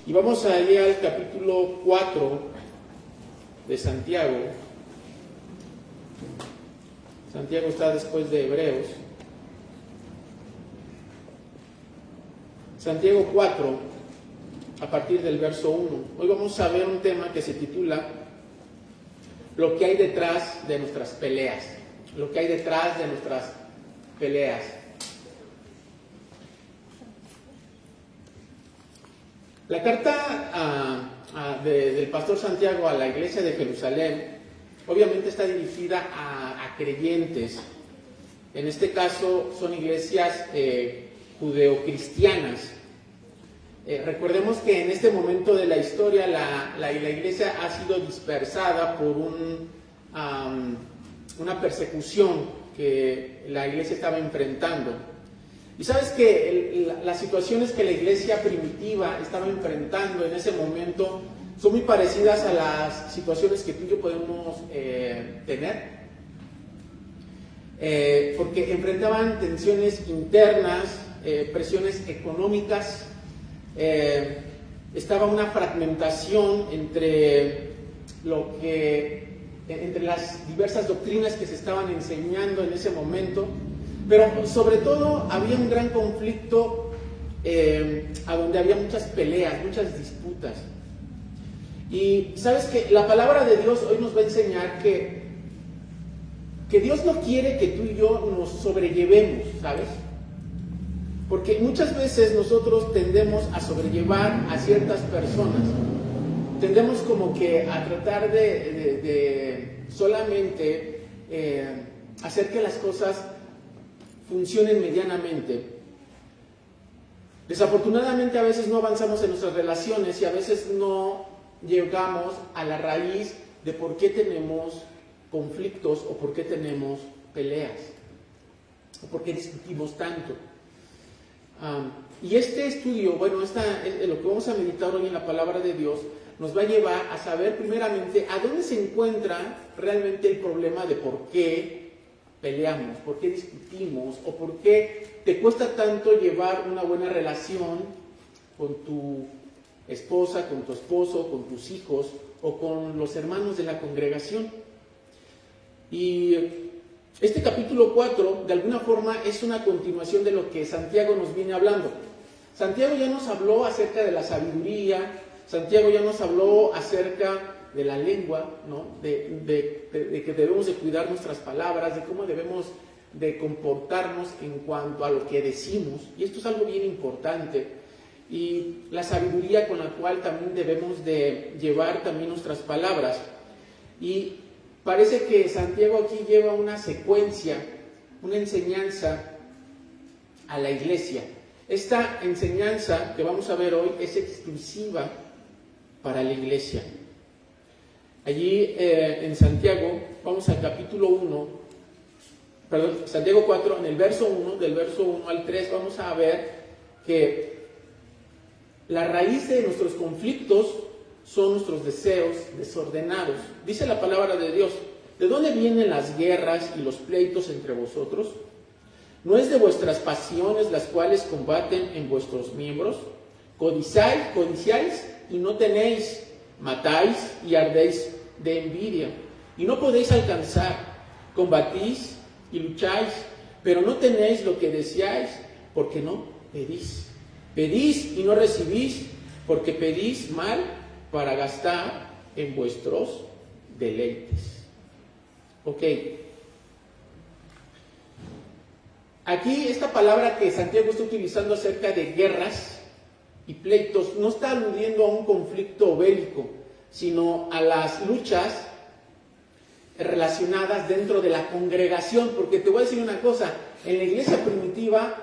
Y vamos a ir al capítulo 4 de Santiago. Santiago está después de Hebreos. Santiago 4, a partir del verso 1. Hoy vamos a ver un tema que se titula Lo que hay detrás de nuestras peleas. Lo que hay detrás de nuestras peleas. La carta del pastor Santiago a la iglesia de Jerusalén obviamente está dirigida a creyentes. En este caso son iglesias judeocristianas. Recordemos que en este momento de la historia la iglesia ha sido dispersada por una persecución que la iglesia estaba enfrentando. Y sabes que las situaciones que la iglesia primitiva estaba enfrentando en ese momento son muy parecidas a las situaciones que tú y yo podemos tener. Porque enfrentaban tensiones internas, presiones económicas, estaba una fragmentación entre las diversas doctrinas que se estaban enseñando en ese momento. Pero sobre todo había un gran conflicto a donde había muchas peleas, muchas disputas. Y sabes que la palabra de Dios hoy nos va a enseñar que Dios no quiere que tú y yo nos sobrellevemos, ¿sabes? Porque muchas veces nosotros tendemos a sobrellevar a ciertas personas. Tendemos como que a tratar de solamente hacer que las cosas funcionen medianamente. Desafortunadamente a veces no avanzamos en nuestras relaciones y a veces no llegamos a la raíz de por qué tenemos conflictos o por qué tenemos peleas o por qué discutimos tanto. Y este estudio, lo que vamos a meditar hoy en la palabra de Dios, nos va a llevar a saber primeramente a dónde se encuentra realmente el problema de por qué peleamos, por qué discutimos o por qué te cuesta tanto llevar una buena relación con tu esposa, con tu esposo, con tus hijos o con los hermanos de la congregación. Y este capítulo 4 de alguna forma es una continuación de lo que Santiago nos viene hablando. Santiago ya nos habló acerca de la sabiduría, Santiago ya nos habló acerca de la lengua, ¿no? de que debemos de cuidar nuestras palabras, de cómo debemos de comportarnos en cuanto a lo que decimos, y esto es algo bien importante, y la sabiduría con la cual también debemos de llevar también nuestras palabras. Y parece que Santiago aquí lleva una secuencia, una enseñanza a la iglesia. Esta enseñanza que vamos a ver hoy es exclusiva para la iglesia. Allí en Santiago, vamos al capítulo 1, Santiago 4, en el verso 1, del verso 1 al 3, vamos a ver que la raíz de nuestros conflictos son nuestros deseos desordenados. Dice la palabra de Dios: ¿de dónde vienen las guerras y los pleitos entre vosotros? ¿No es de vuestras pasiones las cuales combaten en vuestros miembros? Codiciáis y no tenéis, matáis y ardéis de envidia, y no podéis alcanzar, combatís y lucháis, pero no tenéis lo que deseáis, porque no pedís. Pedís y no recibís, porque pedís mal para gastar en vuestros deleites. Ok. Aquí esta palabra que Santiago está utilizando acerca de guerras y pleitos no está aludiendo a un conflicto bélico, sino a las luchas relacionadas dentro de la congregación. Porque te voy a decir una cosa, en la iglesia primitiva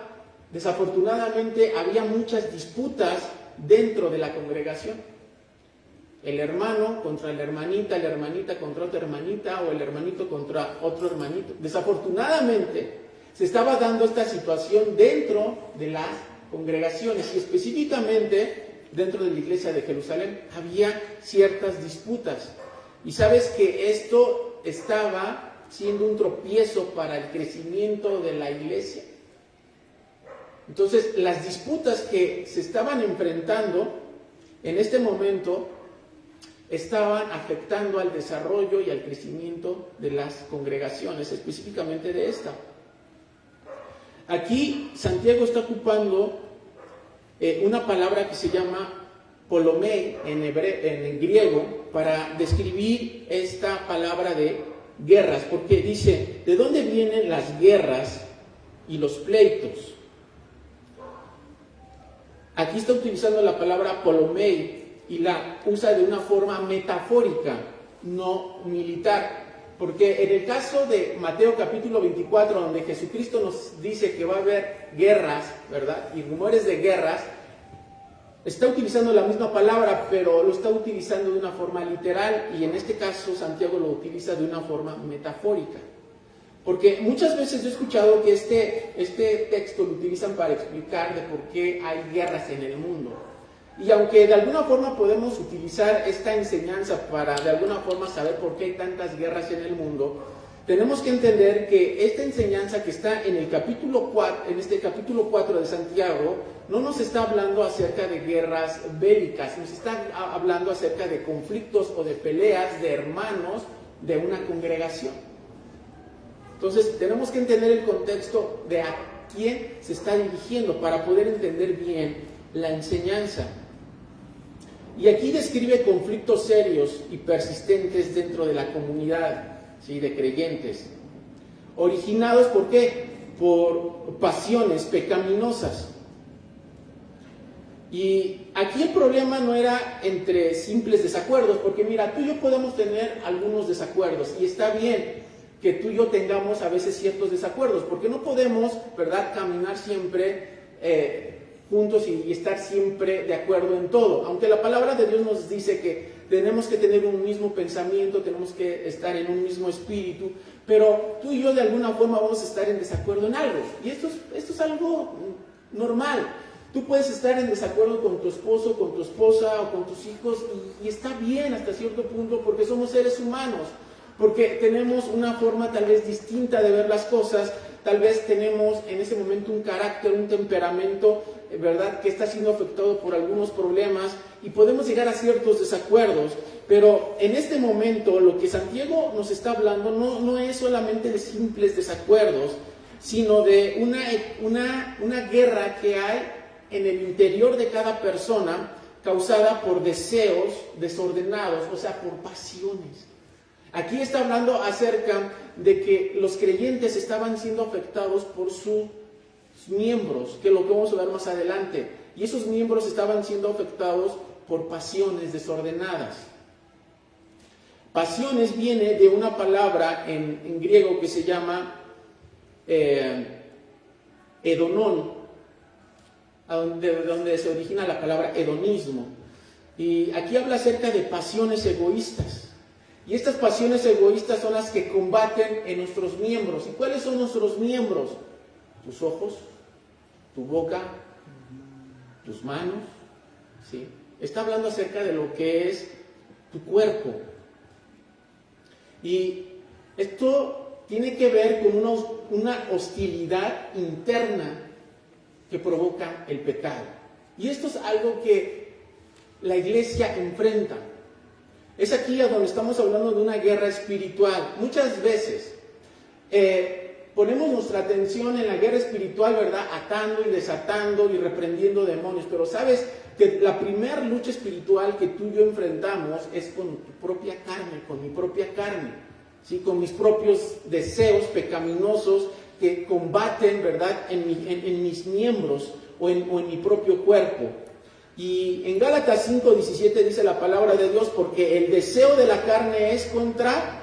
desafortunadamente había muchas disputas dentro de la congregación. El hermano contra la hermanita contra otra hermanita, o el hermanito contra otro hermanito. Desafortunadamente se estaba dando esta situación dentro de las congregaciones, y específicamente dentro de la iglesia de Jerusalén había ciertas disputas. Y sabes que esto estaba siendo un tropiezo para el crecimiento de la iglesia. Entonces, las disputas que se estaban enfrentando en este momento estaban afectando al desarrollo y al crecimiento de las congregaciones, específicamente de esta. Aquí Santiago está ocupando una palabra que se llama polomei en griego para describir esta palabra de guerras, porque dice, ¿de dónde vienen las guerras y los pleitos? Aquí está utilizando la palabra polomei y la usa de una forma metafórica, no militar. Porque en el caso de Mateo capítulo 24, donde Jesucristo nos dice que va a haber guerras, ¿verdad? Y rumores de guerras, está utilizando la misma palabra, pero lo está utilizando de una forma literal, y en este caso Santiago lo utiliza de una forma metafórica. Porque muchas veces yo he escuchado que este texto lo utilizan para explicar de por qué hay guerras en el mundo. Y aunque de alguna forma podemos utilizar esta enseñanza para de alguna forma saber por qué hay tantas guerras en el mundo, tenemos que entender que esta enseñanza que está en el capítulo 4, en este capítulo 4 de Santiago, no nos está hablando acerca de guerras bélicas, nos está hablando acerca de conflictos o de peleas de hermanos de una congregación. Entonces tenemos que entender el contexto de a quién se está dirigiendo para poder entender bien la enseñanza. Y aquí describe conflictos serios y persistentes dentro de la comunidad, ¿sí?, de creyentes, originados ¿por qué? Por pasiones pecaminosas. Y aquí el problema no era entre simples desacuerdos, porque mira, tú y yo podemos tener algunos desacuerdos, y está bien que tú y yo tengamos a veces ciertos desacuerdos, porque no podemos, ¿verdad?, caminar siempre juntos y estar siempre de acuerdo en todo. Aunque la palabra de Dios nos dice que tenemos que tener un mismo pensamiento, tenemos que estar en un mismo espíritu, pero tú y yo de alguna forma vamos a estar en desacuerdo en algo. Y esto es algo normal. Tú puedes estar en desacuerdo con tu esposo, con tu esposa o con tus hijos, y está bien hasta cierto punto, porque somos seres humanos, porque tenemos una forma tal vez distinta de ver las cosas, tal vez tenemos en ese momento un carácter, un temperamento, ¿verdad?, que está siendo afectado por algunos problemas, y podemos llegar a ciertos desacuerdos. Pero en este momento lo que Santiago nos está hablando no es solamente de simples desacuerdos, sino de una guerra que hay en el interior de cada persona, causada por deseos desordenados, o sea, por pasiones. Aquí está hablando acerca de que los creyentes estaban siendo afectados por sus miembros, que es lo que vamos a ver más adelante, y esos miembros estaban siendo afectados por pasiones desordenadas. Pasiones viene de una palabra en griego que se llama hedonón, de donde se origina la palabra hedonismo, y aquí habla acerca de pasiones egoístas. Y estas pasiones egoístas son las que combaten en nuestros miembros. ¿Y cuáles son nuestros miembros? Tus ojos, tu boca, tus manos, ¿sí? Está hablando acerca de lo que es tu cuerpo. Y esto tiene que ver con una hostilidad interna que provoca el pecado. Y esto es algo que la iglesia enfrenta. Es aquí a donde estamos hablando de una guerra espiritual. Muchas veces ponemos nuestra atención en la guerra espiritual, ¿verdad?, atando y desatando y reprendiendo demonios. Pero sabes que la primera lucha espiritual que tú y yo enfrentamos es con tu propia carne, con mi propia carne, ¿sí?, con mis propios deseos pecaminosos que combaten, ¿verdad?, en mis miembros o en mi propio cuerpo. Y en Gálatas 5:17 dice la palabra de Dios, porque el deseo de la carne es contra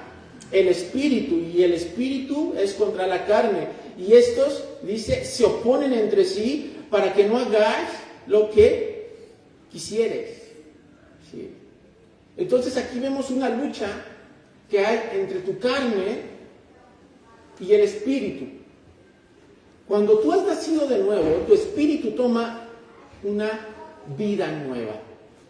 el espíritu, y el espíritu es contra la carne, y estos, dice, se oponen entre sí para que no hagáis lo que quisieres. ¿Sí? Entonces aquí vemos una lucha que hay entre tu carne y el espíritu. Cuando tú has nacido de nuevo, tu espíritu toma una vida nueva.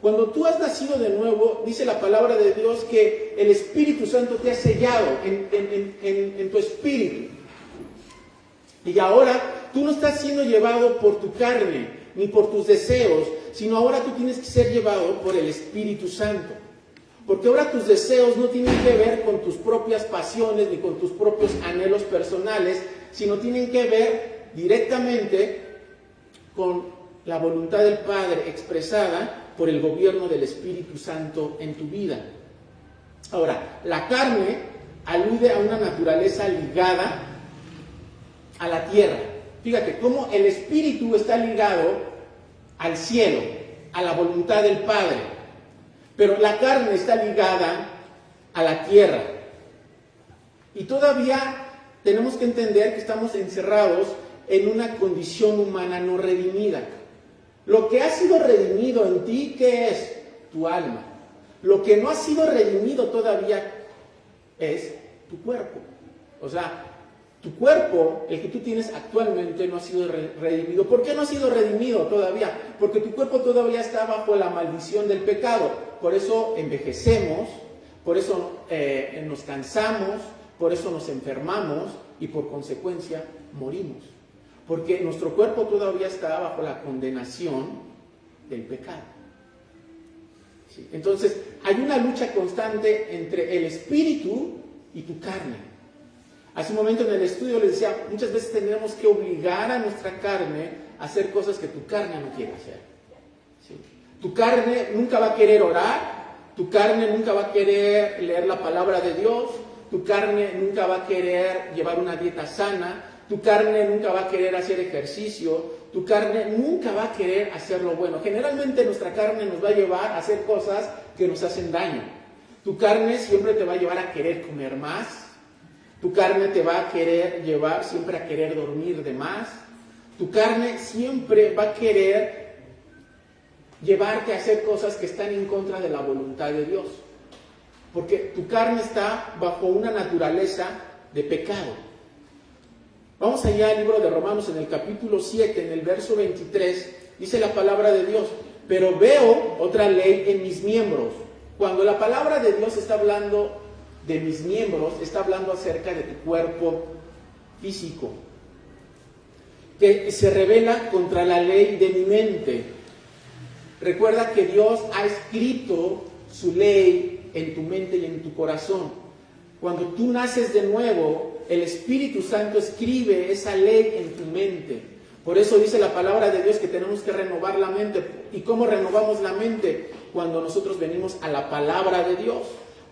Cuando tú has nacido de nuevo, dice la palabra de Dios que el Espíritu Santo te ha sellado en tu espíritu. Y ahora tú no estás siendo llevado por tu carne, ni por tus deseos, sino ahora tú tienes que ser llevado por el Espíritu Santo. Porque ahora tus deseos no tienen que ver con tus propias pasiones ni con tus propios anhelos personales, sino tienen que ver directamente con la voluntad del Padre expresada por el gobierno del Espíritu Santo en tu vida. Ahora, la carne alude a una naturaleza ligada a la tierra. Fíjate cómo el Espíritu está ligado al cielo, a la voluntad del Padre, pero la carne está ligada a la tierra. Y todavía tenemos que entender que estamos encerrados en una condición humana no redimida. Lo que ha sido redimido en ti, ¿qué es? Tu alma. Lo que no ha sido redimido todavía es tu cuerpo. O sea, tu cuerpo, el que tú tienes actualmente, no ha sido redimido. ¿Por qué no ha sido redimido todavía? Porque tu cuerpo todavía está bajo la maldición del pecado. Por eso envejecemos, por eso nos cansamos, por eso nos enfermamos y por consecuencia morimos. Porque nuestro cuerpo todavía está bajo la condenación del pecado. ¿Sí? Entonces, hay una lucha constante entre el espíritu y tu carne. Hace un momento en el estudio les decía, muchas veces tenemos que obligar a nuestra carne a hacer cosas que tu carne no quiere hacer. ¿Sí? Tu carne nunca va a querer orar, tu carne nunca va a querer leer la palabra de Dios, tu carne nunca va a querer llevar una dieta sana, tu carne nunca va a querer hacer ejercicio, tu carne nunca va a querer hacer lo bueno. Generalmente nuestra carne nos va a llevar a hacer cosas que nos hacen daño. Tu carne siempre te va a llevar a querer comer más. Tu carne te va a querer llevar siempre a querer dormir de más. Tu carne siempre va a querer llevarte a hacer cosas que están en contra de la voluntad de Dios. Porque tu carne está bajo una naturaleza de pecado. Vamos allá al libro de Romanos en el capítulo 7, en el verso 23, dice la palabra de Dios, pero veo otra ley en mis miembros. Cuando la palabra de Dios está hablando de mis miembros, está hablando acerca de tu cuerpo físico, que se revela contra la ley de mi mente. Recuerda que Dios ha escrito su ley en tu mente y en tu corazón. Cuando tú naces de nuevo, el Espíritu Santo escribe esa ley en tu mente. Por eso dice la palabra de Dios que tenemos que renovar la mente. ¿Y cómo renovamos la mente? Cuando nosotros venimos a la palabra de Dios.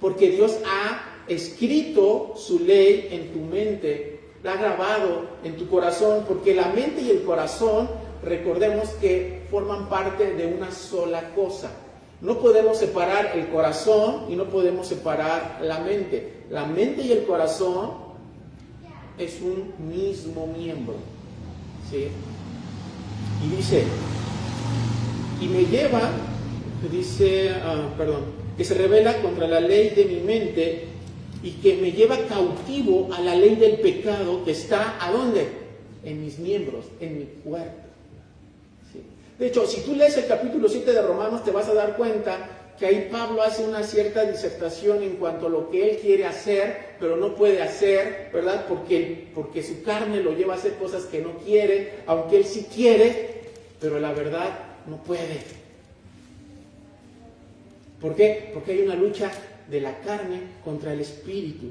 Porque Dios ha escrito su ley en tu mente, la ha grabado en tu corazón, porque la mente y el corazón, recordemos que forman parte de una sola cosa. No podemos separar el corazón y no podemos separar la mente. La mente y el corazón es un mismo miembro. ¿Sí? Y dice, y me lleva, dice, que se revela contra la ley de mi mente y que me lleva cautivo a la ley del pecado que está, ¿a dónde? En mis miembros, en mi cuerpo. ¿Sí? De hecho, si tú lees el capítulo 7 de Romanos, te vas a dar cuenta que ahí Pablo hace una cierta disertación en cuanto a lo que él quiere hacer, pero no puede hacer, ¿verdad? Porque su carne lo lleva a hacer cosas que no quiere, aunque él sí quiere, pero la verdad no puede. ¿Por qué? Porque hay una lucha de la carne contra el espíritu.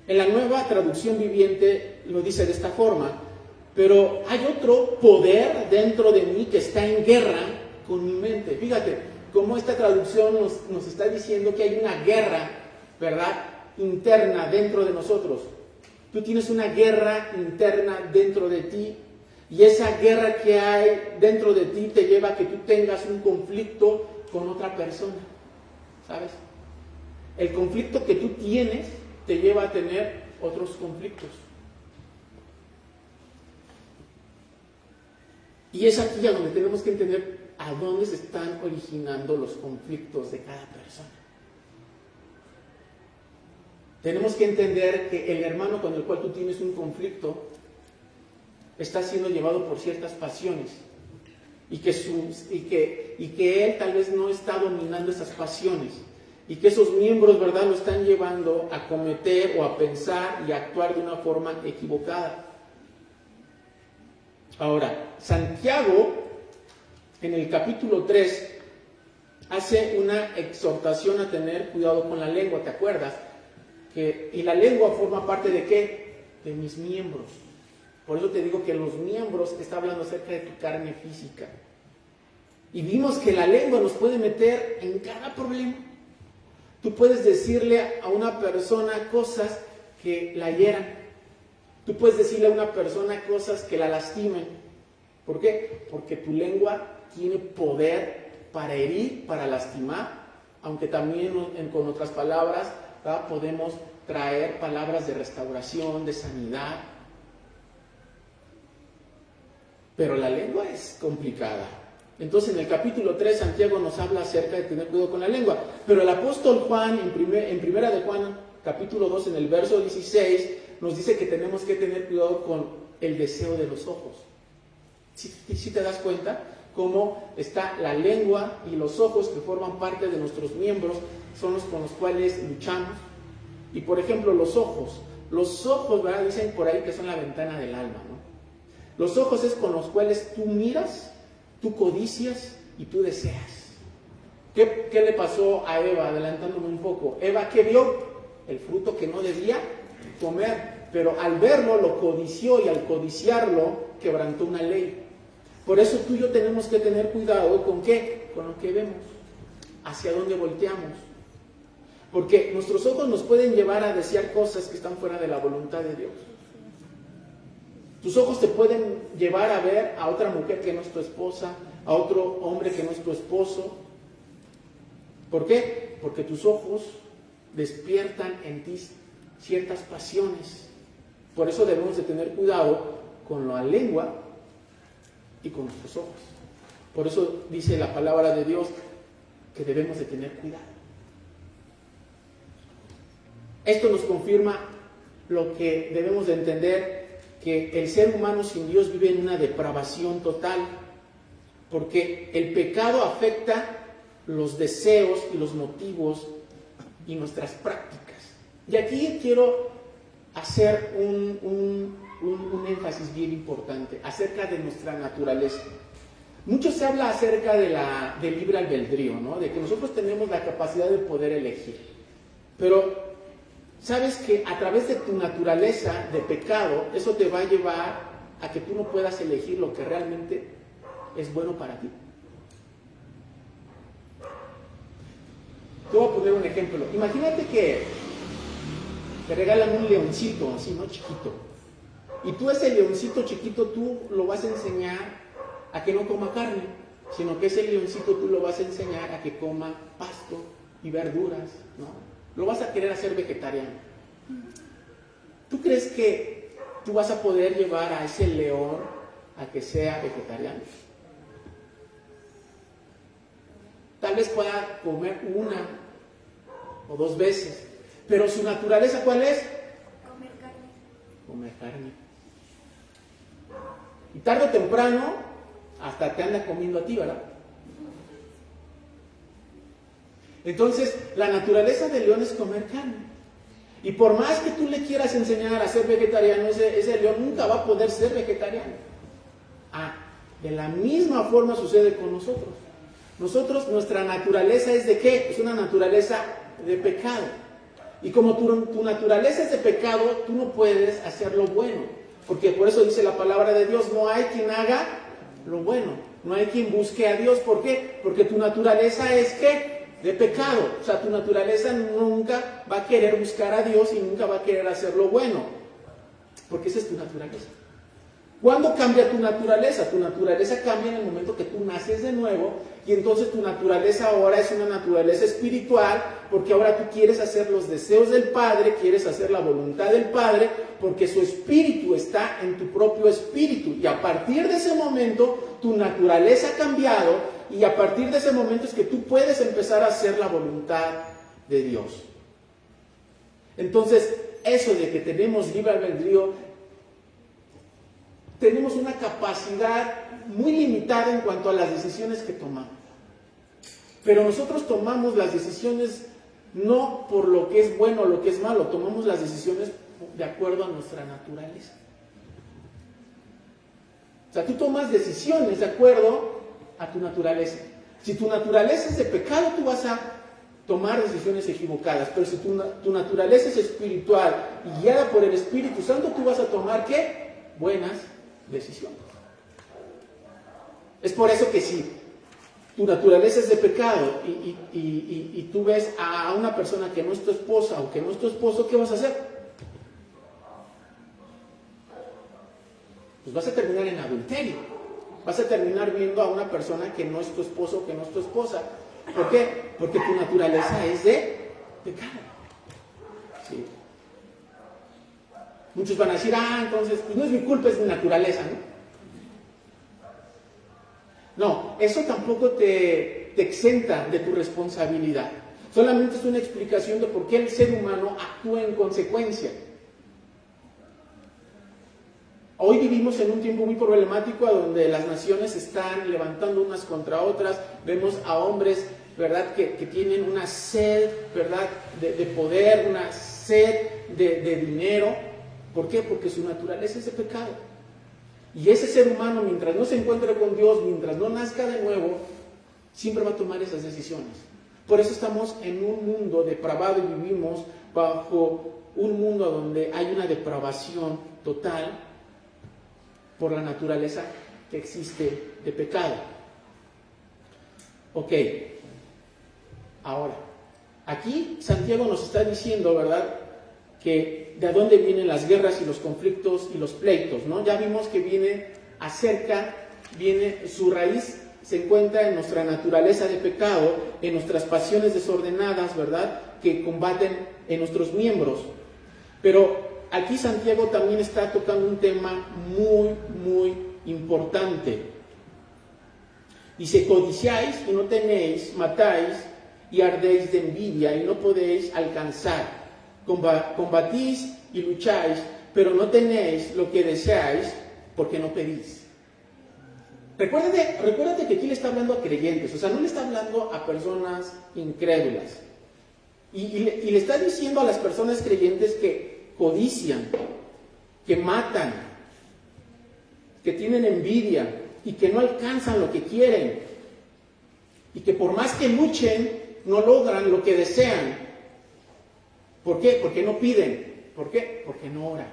En la Nueva Traducción Viviente lo dice de esta forma, pero hay otro poder dentro de mí que está en guerra con mi mente. Fíjate cómo esta traducción nos está diciendo que hay una guerra, ¿verdad?, interna dentro de nosotros. Tú tienes una guerra interna dentro de ti y esa guerra que hay dentro de ti te lleva a que tú tengas un conflicto con otra persona, ¿sabes? El conflicto que tú tienes te lleva a tener otros conflictos. Y es aquí a donde tenemos que entender a dónde se están originando los conflictos de cada persona. Tenemos que entender que el hermano con el cual tú tienes un conflicto está siendo llevado por ciertas pasiones y que él tal vez no está dominando esas pasiones y que esos miembros, ¿verdad?, lo están llevando a cometer o a pensar y a actuar de una forma equivocada. Ahora, Santiago en el capítulo 3, hace una exhortación a tener cuidado con la lengua, ¿te acuerdas? Y la lengua forma parte ¿de qué? De mis miembros. Por eso te digo que los miembros está hablando acerca de tu carne física. Y vimos que la lengua nos puede meter en cada problema. Tú puedes decirle a una persona cosas que la hieran. Tú puedes decirle a una persona cosas que la lastimen. ¿Por qué? Porque tu lengua tiene poder para herir, para lastimar, aunque también con otras palabras, ¿verdad?, podemos traer palabras de restauración, de sanidad. Pero la lengua es complicada. Entonces en el capítulo 3 Santiago nos habla acerca de tener cuidado con la lengua. Pero el apóstol Juan, en primera de Juan, capítulo 2, en el verso 16, nos dice que tenemos que tener cuidado con el deseo de los ojos. ¿Sí te das cuenta? Cómo está la lengua y los ojos, que forman parte de nuestros miembros, son los con los cuales luchamos. Y por ejemplo, los ojos, ¿verdad? Dicen por ahí que son la ventana del alma, ¿no? Los ojos es con los cuales tú miras, tú codicias y tú deseas. ¿Qué le pasó a Eva? Adelantándome un poco. Eva, ¿qué vio? El fruto que no debía comer. Pero al verlo, lo codició, y al codiciarlo, quebrantó una ley. Por eso tú y yo tenemos que tener cuidado ¿con qué? Con lo que vemos, hacia dónde volteamos. Porque nuestros ojos nos pueden llevar a desear cosas que están fuera de la voluntad de Dios. Tus ojos te pueden llevar a ver a otra mujer que no es tu esposa, a otro hombre que no es tu esposo. ¿Por qué? Porque tus ojos despiertan en ti ciertas pasiones. Por eso debemos de tener cuidado con la lengua y con nuestros ojos. Por eso dice la palabra de Dios que debemos de tener cuidado. Esto nos confirma lo que debemos de entender, que el ser humano sin Dios vive en una depravación total, porque el pecado afecta los deseos y los motivos y nuestras prácticas. Y aquí quiero hacer un énfasis bien importante acerca de nuestra naturaleza. Mucho se habla acerca del libre albedrío, ¿no? De que nosotros tenemos la capacidad de poder elegir. Pero sabes que a través de tu naturaleza de pecado, eso te va a llevar a que tú no puedas elegir lo que realmente es bueno para ti. Te voy a poner un ejemplo. Imagínate que te regalan un leoncito, así, ¿no? Chiquito. Y tú ese leoncito chiquito, tú lo vas a enseñar a que no coma carne, sino que ese leoncito tú lo vas a enseñar a que coma pasto y verduras, ¿no? Lo vas a querer hacer vegetariano. ¿Tú crees que tú vas a poder llevar a ese león a que sea vegetariano? Tal vez pueda comer una o dos veces, pero su naturaleza, ¿cuál es? Comer carne. Comer carne. Y tarde o temprano, hasta te anda comiendo a ti, ¿verdad? Entonces, la naturaleza del león es comer carne. Y por más que tú le quieras enseñar a ser vegetariano, ese león nunca va a poder ser vegetariano. De la misma forma sucede con nosotros. Nuestra naturaleza es ¿de qué? Es una naturaleza de pecado. Y como tu naturaleza es de pecado, tú no puedes hacer lo bueno. Porque por eso dice la palabra de Dios, no hay quien haga lo bueno. No hay quien busque a Dios. ¿Por qué? Porque tu naturaleza es ¿qué? De pecado. O sea, tu naturaleza nunca va a querer buscar a Dios y nunca va a querer hacer lo bueno. Porque esa es tu naturaleza. ¿Cuándo cambia tu naturaleza? Tu naturaleza cambia en el momento que tú naces de nuevo, y entonces tu naturaleza ahora es una naturaleza espiritual, porque ahora tú quieres hacer los deseos del Padre, quieres hacer la voluntad del Padre, porque su espíritu está en tu propio espíritu. Y a partir de ese momento, tu naturaleza ha cambiado, y a partir de ese momento es que tú puedes empezar a hacer la voluntad de Dios. Entonces, eso de que tenemos libre albedrío, tenemos una capacidad muy limitada en cuanto a las decisiones que tomamos. Pero nosotros tomamos las decisiones no por lo que es bueno o lo que es malo, tomamos las decisiones de acuerdo a nuestra naturaleza. O sea, tú tomas decisiones de acuerdo a tu naturaleza. Si tu naturaleza es de pecado, tú vas a tomar decisiones equivocadas, pero si tu naturaleza es espiritual y guiada por el Espíritu Santo, tú vas a tomar, ¿qué? Buenas decisiones. Es por eso que si tu naturaleza es de pecado y tú ves a una persona que no es tu esposa o que no es tu esposo, ¿qué vas a hacer? Pues vas a terminar en adulterio. Vas a terminar viendo a una persona que no es tu esposo o que no es tu esposa. ¿Por qué? Porque tu naturaleza es de pecado. ¿Sí? Muchos van a decir, entonces, pues no es mi culpa, es mi naturaleza, ¿no? No, eso tampoco te exenta de tu responsabilidad. Solamente es una explicación de por qué el ser humano actúa en consecuencia. Hoy vivimos en un tiempo muy problemático donde las naciones se están levantando unas contra otras. Vemos a hombres, ¿verdad?, que tienen una sed, ¿verdad?, de poder, una sed de dinero. ¿Por qué? Porque su naturaleza es de pecado. Y ese ser humano, mientras no se encuentre con Dios, mientras no nazca de nuevo, siempre va a tomar esas decisiones. Por eso estamos en un mundo depravado y vivimos bajo un mundo donde hay una depravación total por la naturaleza que existe de pecado. Ok, ahora, aquí Santiago nos está diciendo, ¿verdad?, que de dónde vienen las guerras y los conflictos y los pleitos, ¿no? Ya vimos que su raíz se encuentra en nuestra naturaleza de pecado, en nuestras pasiones desordenadas, ¿verdad?, que combaten en nuestros miembros. Pero aquí Santiago también está tocando un tema muy, muy importante. Dice, codiciáis y no tenéis, matáis y ardéis de envidia y no podéis alcanzar. Combatís y lucháis, pero no tenéis lo que deseáis porque no pedís. Recuérdate que aquí le está hablando a creyentes, o sea, no le está hablando a personas incrédulas. Y le está diciendo a las personas creyentes que codician, que matan, que tienen envidia y que no alcanzan lo que quieren. Y que por más que luchen, no logran lo que desean. ¿Por qué? Porque no piden. ¿Por qué? Porque no oran.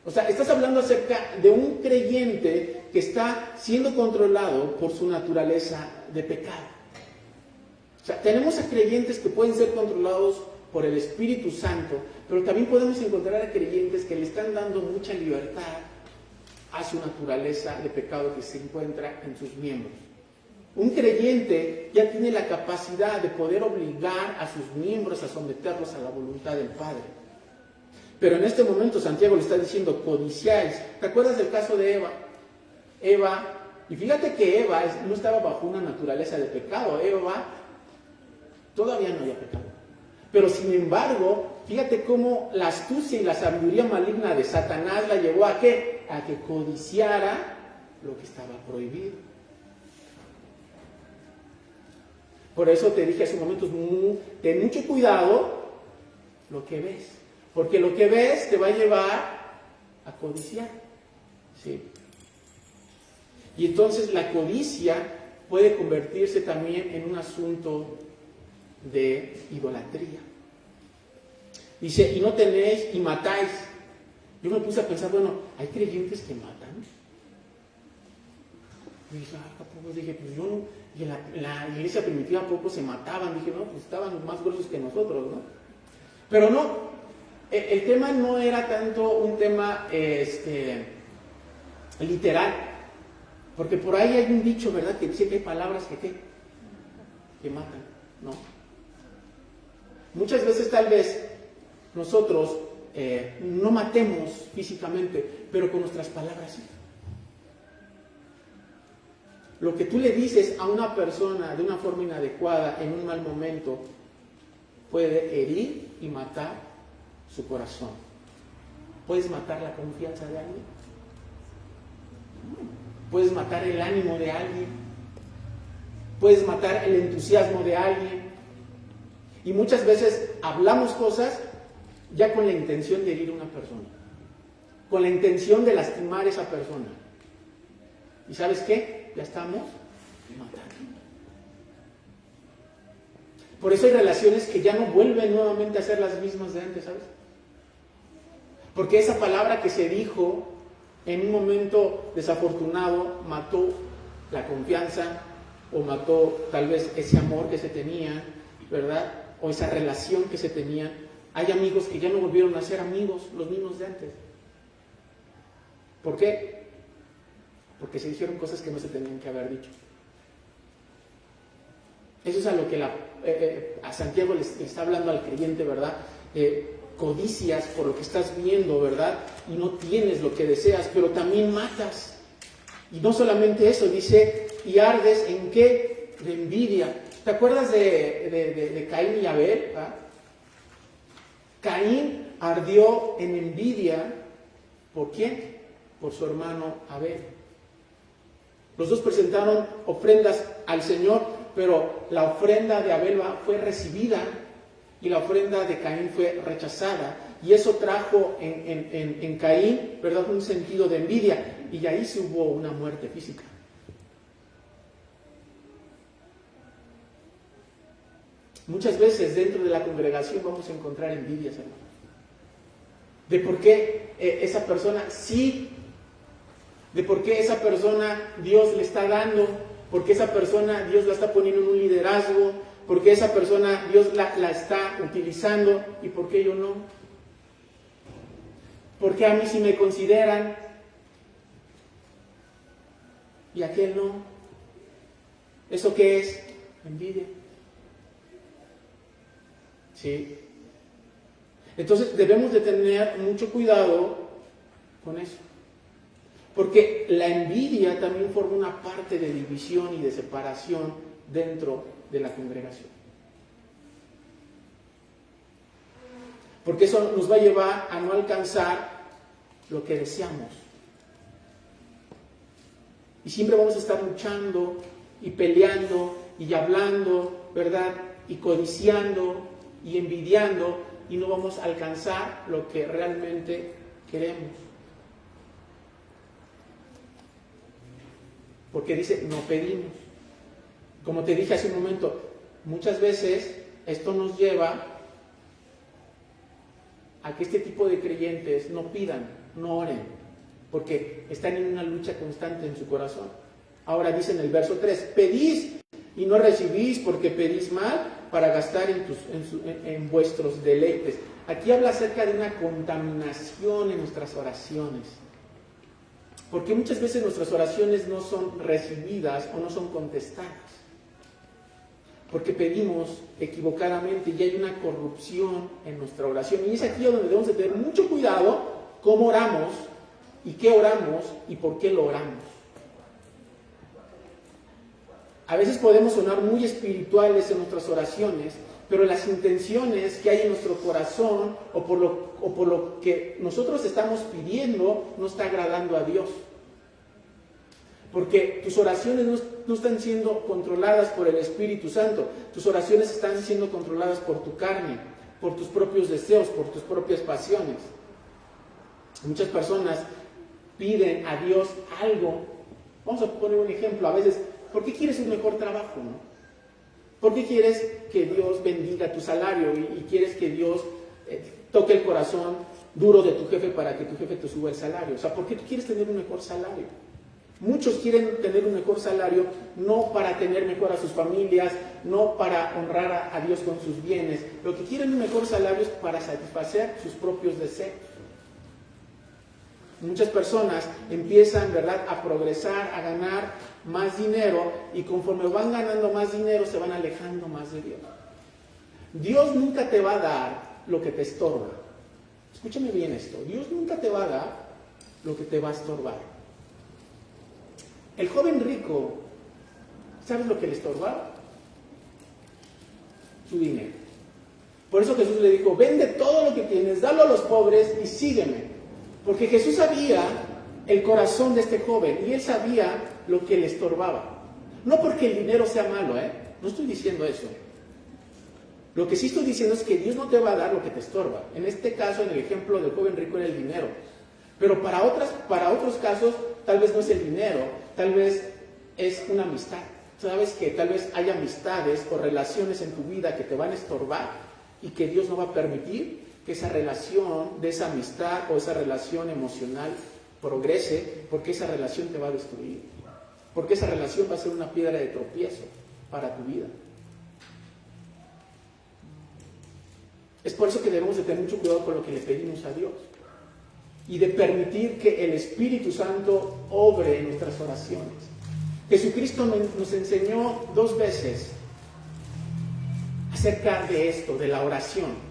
O sea, estás hablando acerca de un creyente que está siendo controlado por su naturaleza de pecado. O sea, tenemos a creyentes que pueden ser controlados por el Espíritu Santo, pero también podemos encontrar a creyentes que le están dando mucha libertad a su naturaleza de pecado que se encuentra en sus miembros. Un creyente ya tiene la capacidad de poder obligar a sus miembros a someterlos a la voluntad del Padre. Pero en este momento Santiago le está diciendo, codiciáis. ¿Te acuerdas del caso de Eva? Y fíjate que Eva no estaba bajo una naturaleza de pecado. Eva todavía no había pecado. Pero sin embargo, fíjate cómo la astucia y la sabiduría maligna de Satanás la llevó ¿a qué? A que codiciara lo que estaba prohibido. Por eso te dije hace un momento, ten mucho cuidado lo que ves. Porque lo que ves te va a llevar a codiciar. ¿Sí? Y entonces la codicia puede convertirse también en un asunto de idolatría. Dice, y no tenéis y matáis. Yo me puse a pensar, bueno, ¿hay creyentes que matan? Y dije, pues yo no, y en la iglesia primitiva poco se mataban. Dije, no, pues estaban más gruesos que nosotros, ¿no? Pero no, el tema no era tanto un tema literal, porque por ahí hay un dicho, ¿verdad?, que dice que hay palabras que matan, ¿no? Muchas veces tal vez nosotros no matemos físicamente, pero con nuestras palabras sí. Lo que tú le dices a una persona de una forma inadecuada en un mal momento puede herir y matar su corazón. ¿Puedes matar la confianza de alguien? ¿Puedes matar el ánimo de alguien? ¿Puedes matar el entusiasmo de alguien? Y muchas veces hablamos cosas ya con la intención de herir a una persona, con la intención de lastimar a esa persona. ¿Y sabes qué? Ya estamos matar. Por eso hay relaciones que ya no vuelven nuevamente a ser las mismas de antes, ¿sabes? Porque esa palabra que se dijo en un momento desafortunado mató la confianza o mató tal vez ese amor que se tenía, ¿verdad? O esa relación que se tenía. Hay amigos que ya no volvieron a ser amigos, los mismos de antes. ¿Por qué? Porque se dijeron cosas que no se tenían que haber dicho. Eso es a lo que a Santiago le está hablando al creyente, ¿verdad? Codicias por lo que estás viendo, ¿verdad? Y no tienes lo que deseas, pero también matas. Y no solamente eso, dice, y ardes ¿en qué? De envidia. ¿Te acuerdas de Caín y Abel? ¿Ah? Caín ardió en envidia. ¿Por quién? Por su hermano Abel. Los dos presentaron ofrendas al Señor, pero la ofrenda de Abel fue recibida y la ofrenda de Caín fue rechazada. Y eso trajo en Caín, ¿verdad?, un sentido de envidia. Y ahí sí hubo una muerte física. Muchas veces dentro de la congregación vamos a encontrar envidias, hermano. De por qué esa persona sí, de por qué esa persona Dios le está dando, por qué esa persona Dios la está poniendo en un liderazgo, por qué esa persona Dios la está utilizando y por qué yo no. ¿Por qué a mí sí me consideran y a aquel no? ¿Eso qué es? Envidia. ¿Sí? Entonces debemos de tener mucho cuidado con eso. Porque la envidia también forma una parte de división y de separación dentro de la congregación. Porque eso nos va a llevar a no alcanzar lo que deseamos. Y siempre vamos a estar luchando y peleando y hablando, ¿verdad? Y codiciando y envidiando y no vamos a alcanzar lo que realmente queremos. Porque dice, no pedimos. Como te dije hace un momento, muchas veces esto nos lleva a que este tipo de creyentes no pidan, no oren, porque están en una lucha constante en su corazón. Ahora dice en el verso 3, pedís y no recibís porque pedís mal para gastar en vuestros deleites. Aquí habla acerca de una contaminación en nuestras oraciones. Porque muchas veces nuestras oraciones no son recibidas o no son contestadas. Porque pedimos equivocadamente y hay una corrupción en nuestra oración. Y es aquí donde debemos de tener mucho cuidado cómo oramos y qué oramos y por qué lo oramos. A veces podemos sonar muy espirituales en nuestras oraciones, pero las intenciones que hay en nuestro corazón o por lo que nosotros estamos pidiendo no está agradando a Dios. Porque tus oraciones no están siendo controladas por el Espíritu Santo. Tus oraciones están siendo controladas por tu carne, por tus propios deseos, por tus propias pasiones. Muchas personas piden a Dios algo. Vamos a poner un ejemplo. A veces, ¿por qué quieres un mejor trabajo, no? ¿Por qué quieres que Dios bendiga tu salario y quieres que Dios toque el corazón duro de tu jefe para que tu jefe te suba el salario? O sea, ¿por qué tú quieres tener un mejor salario? Muchos quieren tener un mejor salario no para tener mejor a sus familias, no para honrar a Dios con sus bienes. Lo que quieren un mejor salario es para satisfacer sus propios deseos. Muchas personas empiezan, ¿verdad?, a progresar, a ganar más dinero y conforme van ganando más dinero se van alejando más de Dios. Dios nunca te va a dar lo que te estorba. Escúchame bien esto. Dios nunca te va a dar lo que te va a estorbar. El joven rico, ¿sabes lo que le estorbaba? Su dinero. Por eso Jesús le dijo, vende todo lo que tienes, dalo a los pobres y sígueme. Porque Jesús sabía el corazón de este joven y él sabía lo que le estorbaba. No porque el dinero sea malo, no estoy diciendo eso. Lo que sí estoy diciendo es que Dios no te va a dar lo que te estorba. En este caso, en el ejemplo del joven rico, era el dinero. Pero para otros casos, tal vez no es el dinero, tal vez es una amistad, Sabes que tal vez hay amistades o relaciones en tu vida que te van a estorbar y que Dios no va a permitir que esa relación, de esa amistad o esa relación emocional progrese, porque esa relación te va a destruir, porque esa relación va a ser una piedra de tropiezo para tu vida. Es por eso que debemos de tener mucho cuidado con lo que le pedimos a Dios y de permitir que el Espíritu Santo obre en nuestras oraciones. Jesucristo nos enseñó 2 veces acerca de esto, de la oración.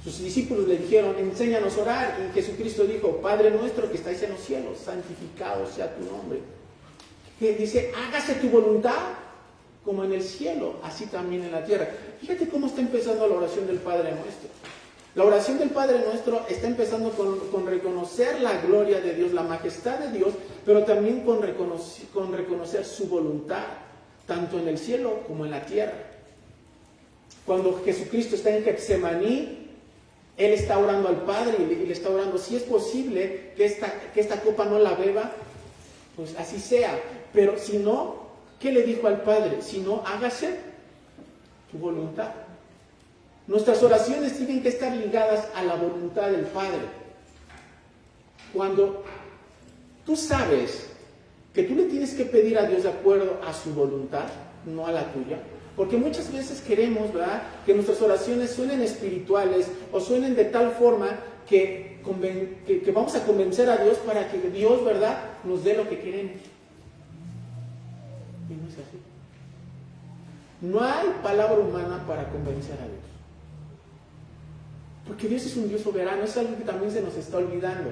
Sus discípulos le dijeron, enséñanos a orar, y Jesucristo dijo, Padre nuestro que estáis en los cielos, santificado sea tu nombre. Que dice, hágase tu voluntad como en el cielo, así también en la tierra. Fíjate cómo está empezando la oración del Padre nuestro. La oración del Padre nuestro está empezando con reconocer la gloria de Dios, la majestad de Dios, pero también con reconocer su voluntad, tanto en el cielo como en la tierra. Cuando Jesucristo está en Getsemaní, Él está orando al Padre y le está orando, si es posible que esta copa no la beba, pues así sea. Pero si no, ¿qué le dijo al Padre? Si no, hágase tu voluntad. Nuestras oraciones tienen que estar ligadas a la voluntad del Padre. Cuando tú sabes que tú le tienes que pedir a Dios de acuerdo a su voluntad, no a la tuya, porque muchas veces queremos, ¿verdad?, que nuestras oraciones suenen espirituales o suenen de tal forma que vamos a convencer a Dios para que Dios, ¿verdad?, nos dé lo que queremos. Y no es así. No hay palabra humana para convencer a Dios. Porque Dios es un Dios soberano, es algo que también se nos está olvidando.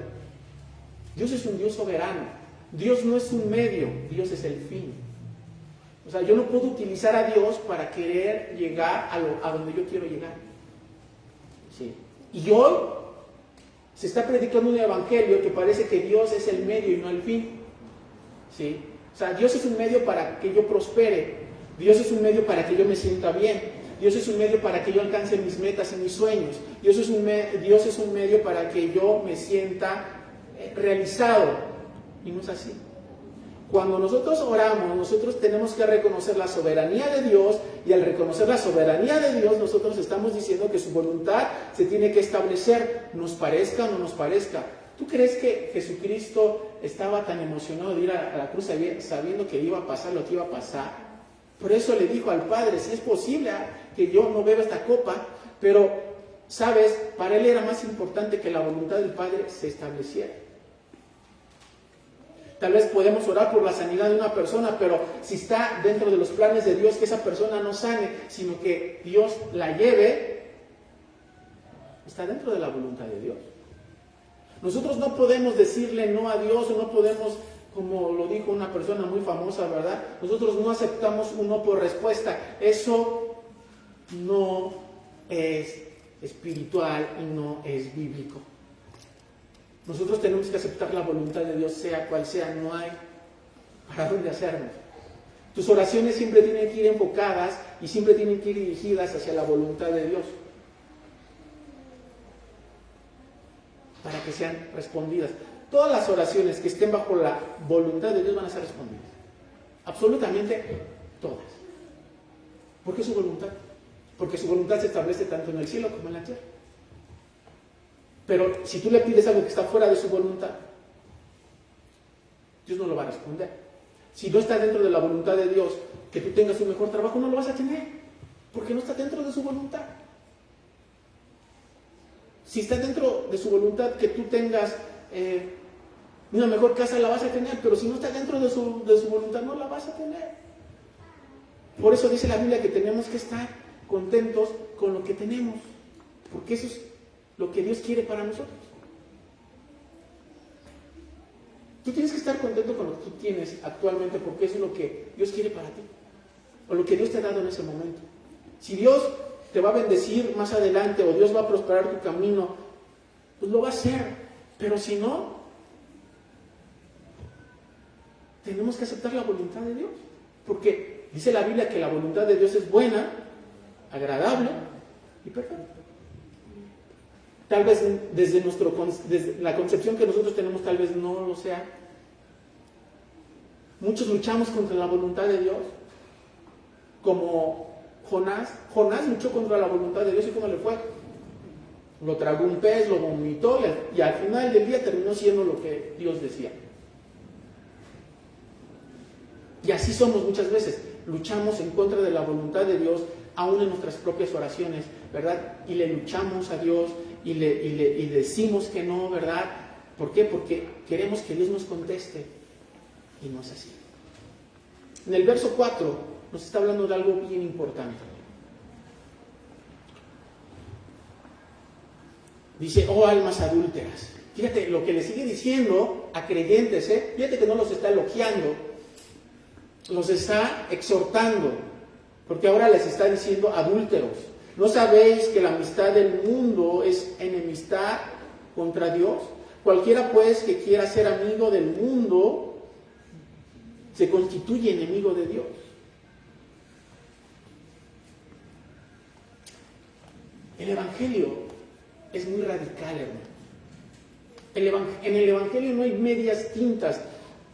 Dios es un Dios soberano. Dios no es un medio, Dios es el fin. O sea, yo no puedo utilizar a Dios para querer llegar a donde yo quiero llegar. ¿Sí? Y hoy se está predicando un evangelio que parece que Dios es el medio y no el fin. ¿Sí? O sea, Dios es un medio para que yo prospere. Dios es un medio para que yo me sienta bien. Dios es un medio para que yo alcance mis metas y mis sueños. Dios es un medio para que yo me sienta realizado. Y no es así. Cuando nosotros oramos, nosotros tenemos que reconocer la soberanía de Dios, y al reconocer la soberanía de Dios, nosotros estamos diciendo que su voluntad se tiene que establecer, nos parezca o no nos parezca. ¿Tú crees que Jesucristo estaba tan emocionado de ir a la cruz sabiendo que iba a pasar lo que iba a pasar? Por eso le dijo al Padre, si es posible que yo no beba esta copa, pero, ¿sabes? Para él era más importante que la voluntad del Padre se estableciera. Tal vez podemos orar por la sanidad de una persona, pero si está dentro de los planes de Dios que esa persona no sane, sino que Dios la lleve, está dentro de la voluntad de Dios. Nosotros no podemos decirle no a Dios, o no podemos, como lo dijo una persona muy famosa, ¿verdad? Nosotros no aceptamos un no por respuesta. Eso no es espiritual y no es bíblico. Nosotros tenemos que aceptar la voluntad de Dios, sea cual sea, no hay para dónde hacernos. Tus oraciones siempre tienen que ir enfocadas y siempre tienen que ir dirigidas hacia la voluntad de Dios, para que sean respondidas. Todas las oraciones que estén bajo la voluntad de Dios van a ser respondidas. Absolutamente todas. ¿Por qué su voluntad? Porque su voluntad se establece tanto en el cielo como en la tierra. Pero si tú le pides algo que está fuera de su voluntad, Dios no lo va a responder. Si no está dentro de la voluntad de Dios, que tú tengas un mejor trabajo, no lo vas a tener, porque no está dentro de su voluntad. Si está dentro de su voluntad que tú tengas una mejor casa, la vas a tener, pero si no está dentro de su voluntad, no la vas a tener. Por eso dice la Biblia que tenemos que estar contentos con lo que tenemos, porque eso es lo que Dios quiere para nosotros. Tú tienes que estar contento con lo que tú tienes actualmente, porque eso es lo que Dios quiere para ti, o lo que Dios te ha dado en ese momento. Si Dios te va a bendecir más adelante, o Dios va a prosperar tu camino, pues lo va a hacer. Pero si no, tenemos que aceptar la voluntad de Dios, porque dice la Biblia que la voluntad de Dios es buena, agradable y perfecta. Tal vez desde la concepción que nosotros tenemos, tal vez no lo sea. Muchos luchamos contra la voluntad de Dios. como Jonás luchó contra la voluntad de Dios, ¿y cómo le fue? Lo tragó un pez, lo vomitó y al final del día terminó siendo lo que Dios decía. Y así somos muchas veces. Luchamos en contra de la voluntad de Dios, aún en nuestras propias oraciones, ¿verdad? Y le luchamos a Dios y decimos que no, ¿verdad? ¿Por qué? Porque queremos que Dios nos conteste. Y no es así. En el verso 4 nos está hablando de algo bien importante. Dice, oh almas adúlteras. Fíjate lo que le sigue diciendo a creyentes, fíjate que no los está elogiando, los está exhortando, porque ahora les está diciendo adúlteros. ¿No sabéis que la amistad del mundo es enemistad contra Dios? Cualquiera pues que quiera ser amigo del mundo se constituye enemigo de Dios. El Evangelio es muy radical, hermano. En el Evangelio no hay medias tintas.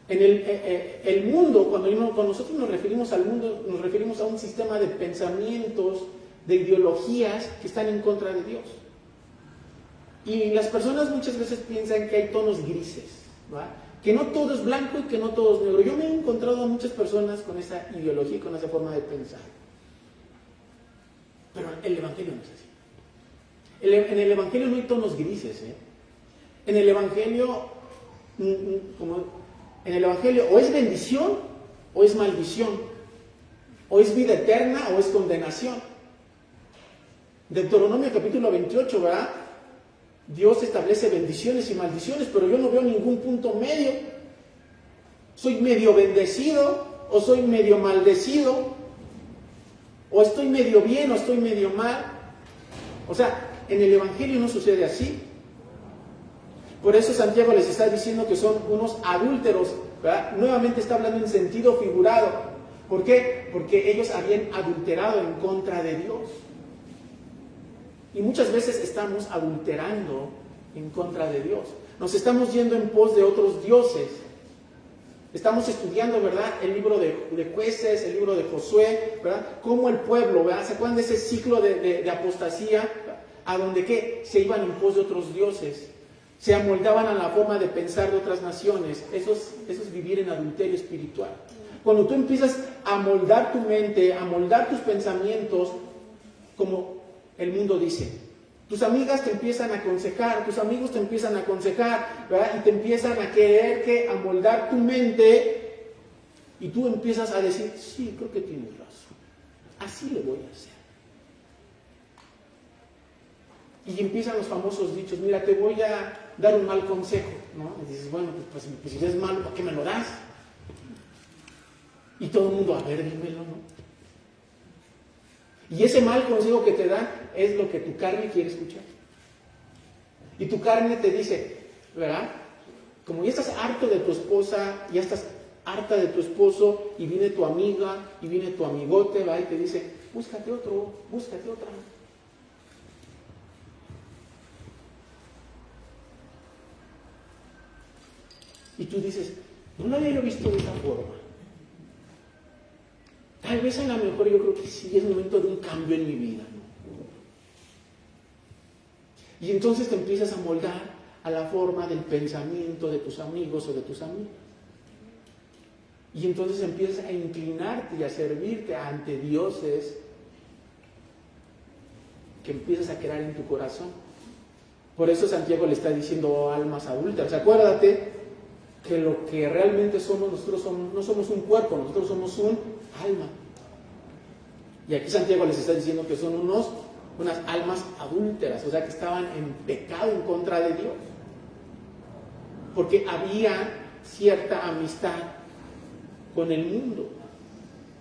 En el mundo, cuando nosotros nos referimos al mundo, nos referimos a un sistema de pensamientos, de ideologías que están en contra de Dios. Y las personas muchas veces piensan que hay tonos grises, ¿verdad? Que no todo es blanco y que no todo es negro. Yo me he encontrado a muchas personas con esa ideología y con esa forma de pensar. Pero el Evangelio no es así. En el Evangelio no hay tonos grises. En el Evangelio o es bendición o es maldición, o es vida eterna o es condenación. Deuteronomio capítulo 28, ¿verdad? Dios establece bendiciones y maldiciones, pero yo no veo ningún punto medio. Soy medio bendecido o soy medio maldecido, o estoy medio bien o estoy medio mal. O sea, en el Evangelio no sucede así. Por eso Santiago les está diciendo que son unos adúlteros, ¿verdad? Nuevamente está hablando en sentido figurado. ¿Por qué? Porque ellos habían adulterado en contra de Dios. Y muchas veces estamos adulterando en contra de Dios. Nos estamos yendo en pos de otros dioses. Estamos estudiando, ¿verdad?, el libro de Jueces, el libro de Josué, ¿verdad? Cómo el pueblo, ¿verdad?, ¿se acuerdan de ese ciclo de apostasía? A donde ¿qué? Se iban en pos de otros dioses. Se amoldaban a la forma de pensar de otras naciones. Eso es vivir en adulterio espiritual. Cuando tú empiezas a moldar tu mente, a moldar tus pensamientos, como el mundo dice. Tus amigas te empiezan a aconsejar, tus amigos te empiezan a aconsejar, ¿verdad? Y te empiezan a querer amoldar tu mente, y tú empiezas a decir, sí, creo que tienes razón, así le voy a hacer. Y empiezan los famosos dichos, mira, te voy a dar un mal consejo, ¿no? Y dices, bueno, pues si es malo, ¿para qué me lo das? Y todo el mundo, a ver, dímelo, ¿no? Y ese mal consejo que te dan es lo que tu carne quiere escuchar. Y tu carne te dice, ¿verdad? Como ya estás harto de tu esposa, ya estás harta de tu esposo, y viene tu amiga, y viene tu amigote, ¿verdad? Y te dice, búscate otro, búscate otra. Y tú dices, no lo había visto de esa forma. Tal vez a lo mejor yo creo que sí es momento de un cambio en mi vida, ¿no? Y entonces te empiezas a moldar a la forma del pensamiento de tus amigos o de tus amigas. Y entonces empiezas a inclinarte y a servirte ante dioses que empiezas a crear en tu corazón. Por eso Santiago le está diciendo, oh, almas adúlteras. Acuérdate que lo que realmente somos, no somos un cuerpo, nosotros somos un alma. Y aquí Santiago les está diciendo que son unas almas adúlteras, o sea que estaban en pecado en contra de Dios. Porque había cierta amistad con el mundo.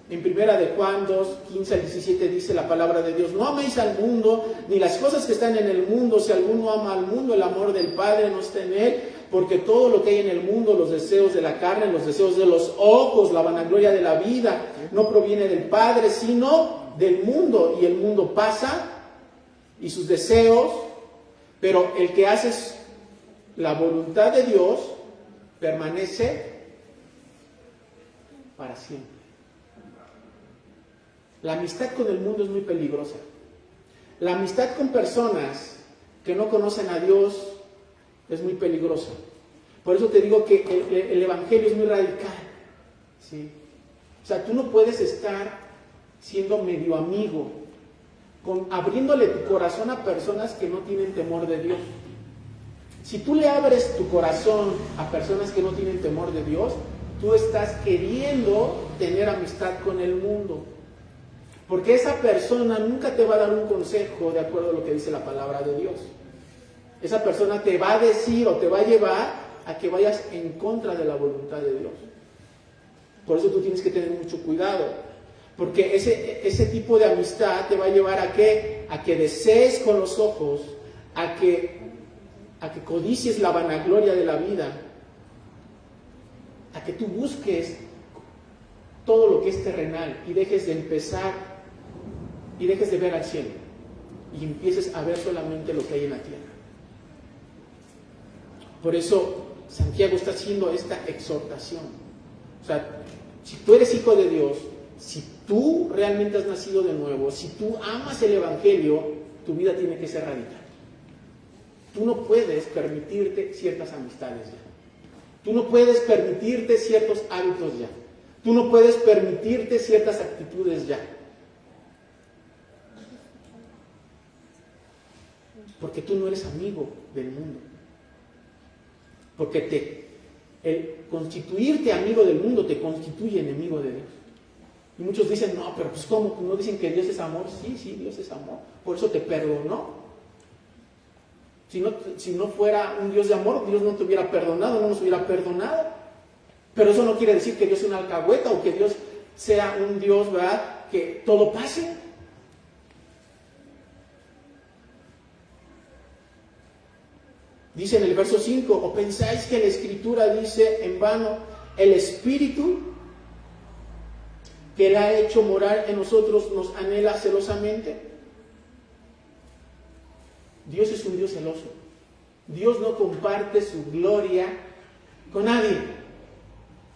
En primera de Juan 2, 15 al 17 dice la palabra de Dios, no améis al mundo, ni las cosas que están en el mundo. Si alguno ama al mundo, el amor del Padre no está en él, porque todo lo que hay en el mundo, los deseos de la carne, los deseos de los ojos, la vanagloria de la vida, no proviene del Padre, sino del mundo. Y el mundo pasa, y sus deseos, pero el que hace la voluntad de Dios, permanece para siempre. La amistad con el mundo es muy peligrosa. La amistad con personas que no conocen a Dios es muy peligrosa. Por eso te digo que el Evangelio es muy radical, ¿sí? O sea, tú no puedes estar siendo medio amigo, abriéndole tu corazón a personas que no tienen temor de Dios. Si tú le abres tu corazón a personas que no tienen temor de Dios, tú estás queriendo tener amistad con el mundo. Porque esa persona nunca te va a dar un consejo de acuerdo a lo que dice la palabra de Dios. Esa persona te va a decir o te va a llevar a que vayas en contra de la voluntad de Dios. Por eso tú tienes que tener mucho cuidado. Porque ese tipo de amistad te va a llevar a ¿qué? A que desees con los ojos, a que codicies la vanagloria de la vida, a que tú busques todo lo que es terrenal y dejes de empezar y dejes de ver al cielo y empieces a ver solamente lo que hay en la tierra. Por eso Santiago está haciendo esta exhortación. O sea, si tú eres hijo de Dios, si tú realmente has nacido de nuevo, si tú amas el Evangelio, tu vida tiene que ser radical. Tú no puedes permitirte ciertas amistades ya. Tú no puedes permitirte ciertos hábitos ya. Tú no puedes permitirte ciertas actitudes ya. Porque tú no eres amigo del mundo. Porque el constituirte amigo del mundo te constituye enemigo de Dios. Y muchos dicen, no, pero pues ¿cómo? ¿No dicen que Dios es amor? Sí, Dios es amor. Por eso te perdonó. Si no fuera un Dios de amor, Dios no te hubiera perdonado, no nos hubiera perdonado. Pero eso no quiere decir que Dios sea una alcahueta o que Dios sea un Dios, ¿verdad?, que todo pase. Dice en el verso 5, ¿o pensáis que la Escritura dice en vano, el Espíritu que Él ha hecho morar en nosotros nos anhela celosamente? Dios es un Dios celoso. Dios no comparte su gloria con nadie.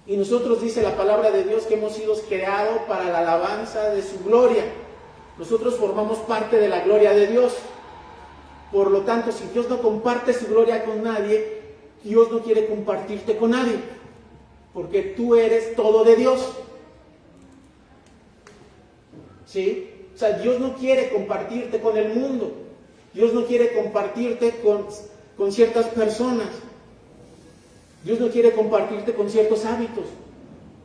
Y nosotros, dice la palabra de Dios, que hemos sido creados para la alabanza de su gloria. Nosotros formamos parte de la gloria de Dios. Por lo tanto, si Dios no comparte su gloria con nadie, Dios no quiere compartirte con nadie. Porque tú eres todo de Dios. ¿Sí? O sea, Dios no quiere compartirte con el mundo. Dios no quiere compartirte con ciertas personas. Dios no quiere compartirte con ciertos hábitos.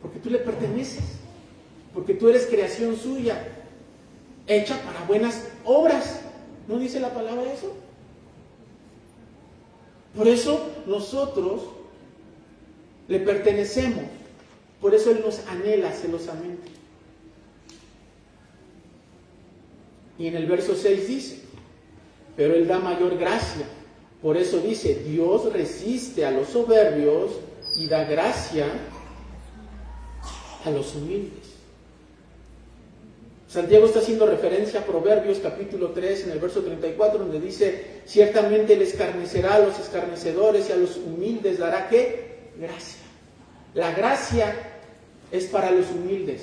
Porque tú le perteneces. Porque tú eres creación suya. Hecha para buenas obras. ¿No dice la palabra eso? Por eso nosotros le pertenecemos. Por eso Él nos anhela celosamente. Y en el verso 6 dice, pero Él da mayor gracia. Por eso dice, Dios resiste a los soberbios y da gracia a los humildes. Santiago está haciendo referencia a Proverbios capítulo 3 en el verso 34, donde dice, ciertamente Él escarnecerá a los escarnecedores y a los humildes dará ¿qué? Gracia. La gracia es para los humildes.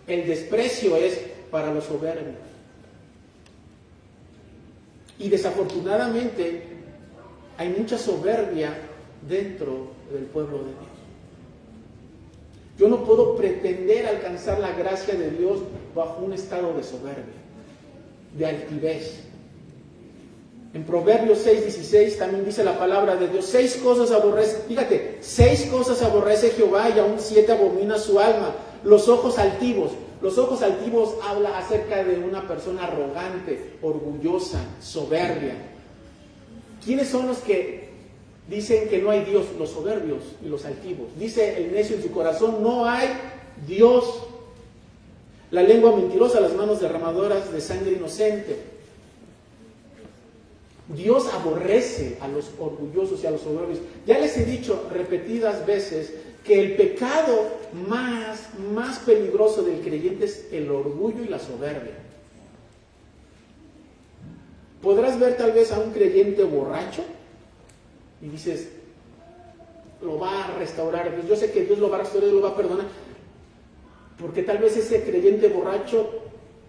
El desprecio es para los soberbios. Y desafortunadamente hay mucha soberbia dentro del pueblo de Dios. Yo no puedo pretender alcanzar la gracia de Dios bajo un estado de soberbia, de altivez. En Proverbios 6:16 también dice la palabra de Dios, 6 cosas aborrece, fíjate, 6 cosas aborrece Jehová y aún 7 abomina su alma. Los ojos altivos. Los ojos altivos habla acerca de una persona arrogante, orgullosa, soberbia. ¿Quiénes son los que dicen que no hay Dios? Los soberbios y los altivos. Dice el necio en su corazón, no hay Dios. La lengua mentirosa, las manos derramadoras de sangre inocente. Dios aborrece a los orgullosos y a los soberbios. Ya les he dicho repetidas veces que el pecado más peligroso del creyente es el orgullo y la soberbia. Podrás ver tal vez a un creyente borracho y dices, lo va a restaurar. Yo sé que Dios lo va a restaurar y lo va a perdonar. Porque tal vez ese creyente borracho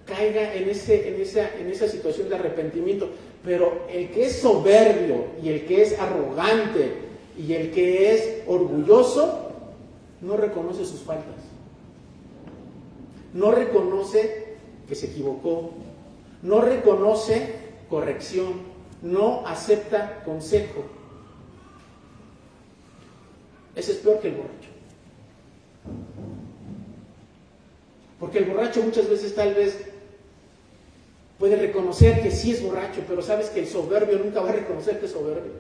caiga en esa situación de arrepentimiento. Pero el que es soberbio y el que es arrogante y el que es orgulloso no reconoce sus faltas. No reconoce que se equivocó. No reconoce corrección. No acepta consejo. Ese es peor que el borracho. Porque el borracho muchas veces tal vez puede reconocer que sí es borracho, pero sabes que el soberbio nunca va a reconocer que es soberbio.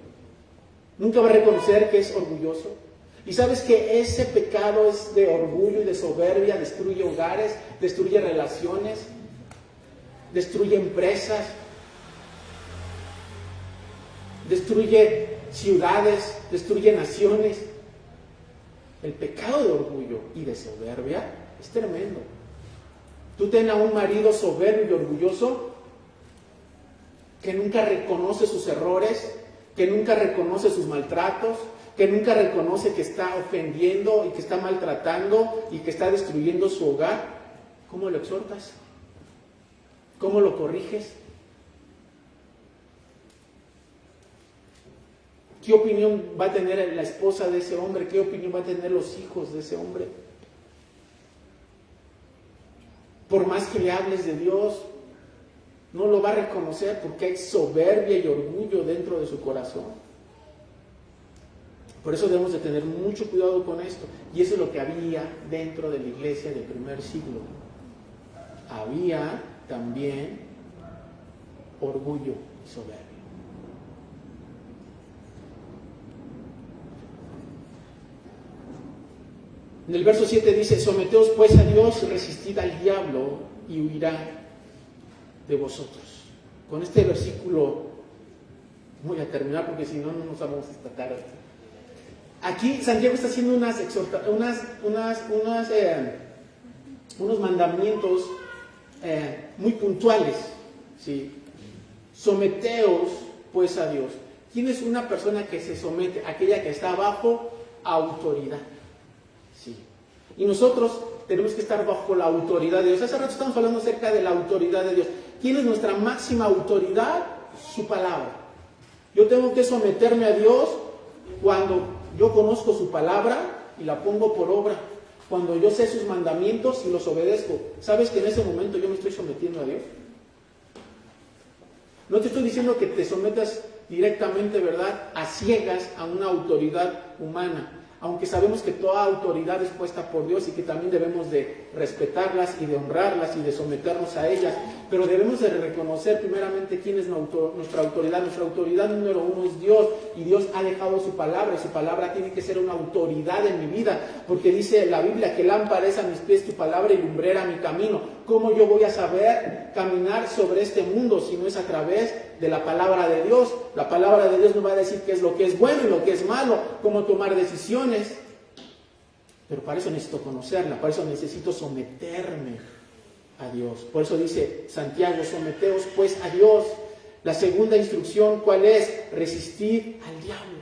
Nunca va a reconocer que es orgulloso. Y sabes que ese pecado es de orgullo y de soberbia, destruye hogares, destruye relaciones, destruye empresas, destruye ciudades, destruye naciones. El pecado de orgullo y de soberbia es tremendo. Tú ten a un marido soberbio y orgulloso que nunca reconoce sus errores, que nunca reconoce sus maltratos, que nunca reconoce que está ofendiendo y que está maltratando y que está destruyendo su hogar. ¿Cómo lo exhortas? ¿Cómo lo corriges? ¿Qué opinión va a tener la esposa de ese hombre? ¿Qué opinión va a tener los hijos de ese hombre? Por más que le hables de Dios, no lo va a reconocer porque hay soberbia y orgullo dentro de su corazón. Por eso debemos de tener mucho cuidado con esto. Y eso es lo que había dentro de la iglesia del primer siglo. Había también orgullo y soberbia. En el verso 7 dice: someteos pues a Dios, resistid al diablo y huirá de vosotros. Con este versículo voy a terminar porque si no, no nos vamos a esta tarde. Aquí Santiago está haciendo unos mandamientos muy puntuales. ¿Sí? Someteos pues a Dios. ¿Quién es una persona que se somete? Aquella que está bajo autoridad. Sí. Y nosotros tenemos que estar bajo la autoridad de Dios. Hace rato estamos hablando acerca de la autoridad de Dios. ¿Quién es nuestra máxima autoridad? Su palabra. Yo tengo que someterme a Dios cuando yo conozco su palabra y la pongo por obra. Cuando yo sé sus mandamientos y los obedezco. ¿Sabes que en ese momento yo me estoy sometiendo a Dios? No te estoy diciendo que te sometas directamente, ¿verdad?, a ciegas a una autoridad humana. Aunque sabemos que toda autoridad es puesta por Dios y que también debemos de respetarlas y de honrarlas y de someternos a ellas, pero debemos de reconocer primeramente quién es nuestra autoridad. Nuestra autoridad número uno es Dios, y Dios ha dejado su palabra, y su palabra tiene que ser una autoridad en mi vida, porque dice la Biblia que lámpara es a mis pies tu palabra y lumbrera mi camino. ¿Cómo yo voy a saber caminar sobre este mundo si no es a través de la palabra de Dios? La palabra de Dios nos va a decir qué es lo que es bueno y lo que es malo, cómo tomar decisiones. Pero para eso necesito conocerla, para eso necesito someterme a Dios. Por eso dice Santiago: someteos pues a Dios. La segunda instrucción, ¿cuál es? Resistir al diablo.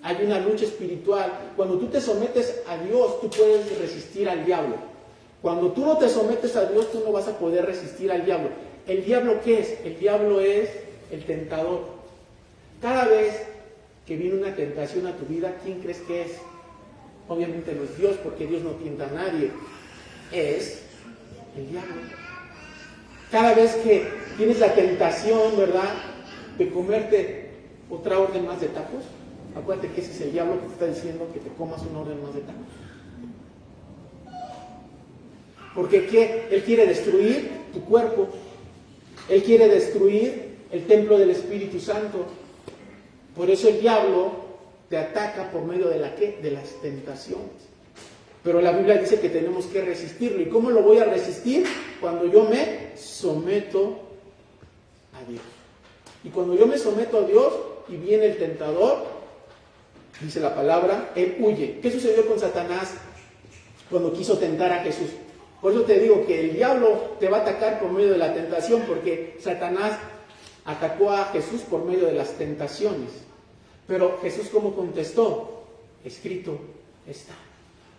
Hay una lucha espiritual. Cuando tú te sometes a Dios, tú puedes resistir al diablo. Cuando tú no te sometes a Dios, tú no vas a poder resistir al diablo. ¿El diablo qué es? El diablo es el tentador. Cada vez que viene una tentación a tu vida, ¿quién crees que es? Obviamente no es Dios, porque Dios no tienta a nadie. Es el diablo. Cada vez que tienes la tentación, ¿verdad?, de comerte otra orden más de tacos, acuérdate que ese es el diablo que te está diciendo que te comas una orden más de tacos. Porque ¿qué? Él quiere destruir tu cuerpo. Él quiere destruir el templo del Espíritu Santo. Por eso el diablo te ataca por medio de de las tentaciones. Pero la Biblia dice que tenemos que resistirlo. ¿Y cómo lo voy a resistir? Cuando yo me someto a Dios. Y cuando yo me someto a Dios y viene el tentador, dice la palabra, él huye. ¿Qué sucedió con Satanás cuando quiso tentar a Jesús? Por eso te digo que el diablo te va a atacar por medio de la tentación, porque Satanás atacó a Jesús por medio de las tentaciones. Pero Jesús, ¿cómo contestó? Escrito está.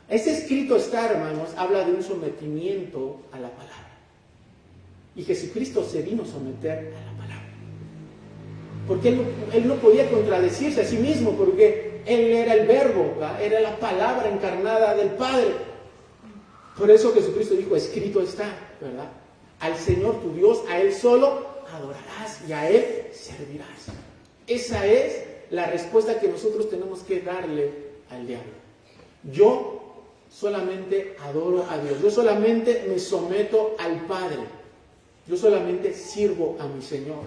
Ese escrito está, hermanos, habla de un sometimiento a la palabra. Y Jesucristo se vino a someter a la palabra. Porque él no podía contradecirse a sí mismo, porque Él era el verbo, ¿verdad? Era la palabra encarnada del Padre. Por eso Jesucristo dijo, escrito está, ¿verdad? Al Señor tu Dios, a Él solo adorarás y a Él servirás. Esa es la respuesta que nosotros tenemos que darle al diablo. Yo solamente adoro a Dios, yo solamente me someto al Padre, yo solamente sirvo a mi Señor.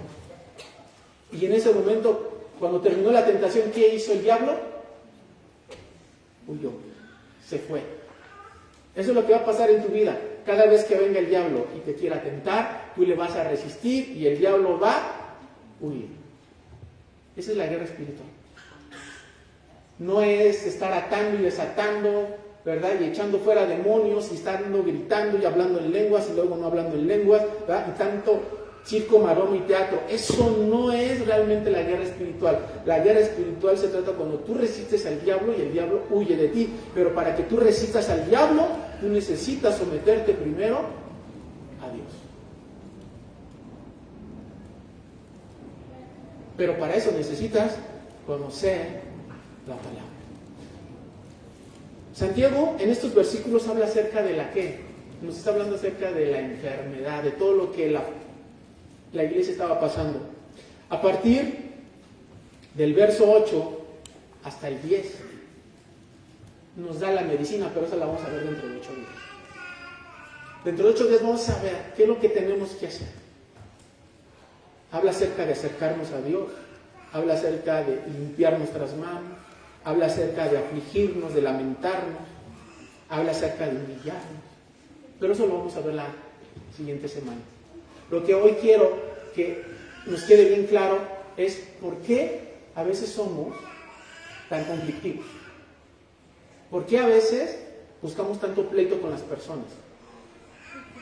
Y en ese momento, cuando terminó la tentación, ¿qué hizo el diablo? Huyó, se fue. Eso es lo que va a pasar en tu vida. Cada vez que venga el diablo y te quiera tentar, tú le vas a resistir y el diablo va a huir. Esa es la guerra espiritual. No es estar atando y desatando, ¿verdad? Y echando fuera demonios y estando gritando y hablando en lenguas y luego no hablando en lenguas, ¿verdad? Y tanto circo, maroma y teatro. Eso no es realmente la guerra espiritual. La guerra espiritual se trata cuando tú resistes al diablo y el diablo huye de ti. Pero para que tú resistas al diablo, tú necesitas someterte primero a Dios. Pero para eso necesitas conocer la palabra. Santiago en estos versículos habla acerca de la qué. Nos está hablando acerca de la enfermedad, de todo lo que la iglesia estaba pasando. A partir del verso 8 hasta el 10 nos da la medicina, pero esa la vamos a ver dentro de 8 días. Dentro de 8 días vamos a ver qué es lo que tenemos que hacer. Habla acerca de acercarnos a Dios, habla acerca de limpiar nuestras manos, habla acerca de afligirnos, de lamentarnos, habla acerca de humillarnos. Pero eso lo vamos a ver la siguiente semana. Lo que hoy quiero que nos quede bien claro es por qué a veces somos tan conflictivos. ¿Por qué a veces buscamos tanto pleito con las personas?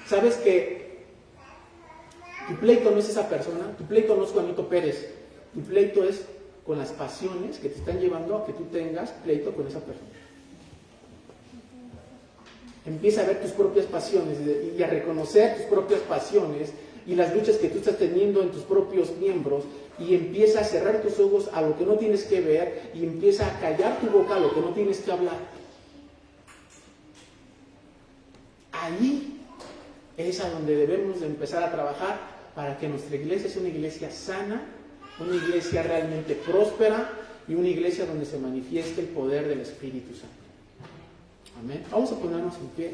¿Sabes que tu pleito no es esa persona? Tu pleito no es Juanito Pérez. Tu pleito es con las pasiones que te están llevando a que tú tengas pleito con esa persona. Empieza a ver tus propias pasiones y a reconocer tus propias pasiones y las luchas que tú estás teniendo en tus propios miembros, y empieza a cerrar tus ojos a lo que no tienes que ver y empieza a callar tu boca a lo que no tienes que hablar. Ahí es a donde debemos de empezar a trabajar para que nuestra iglesia sea una iglesia sana, una iglesia realmente próspera y una iglesia donde se manifieste el poder del Espíritu Santo. Amén. Vamos a ponernos en pie.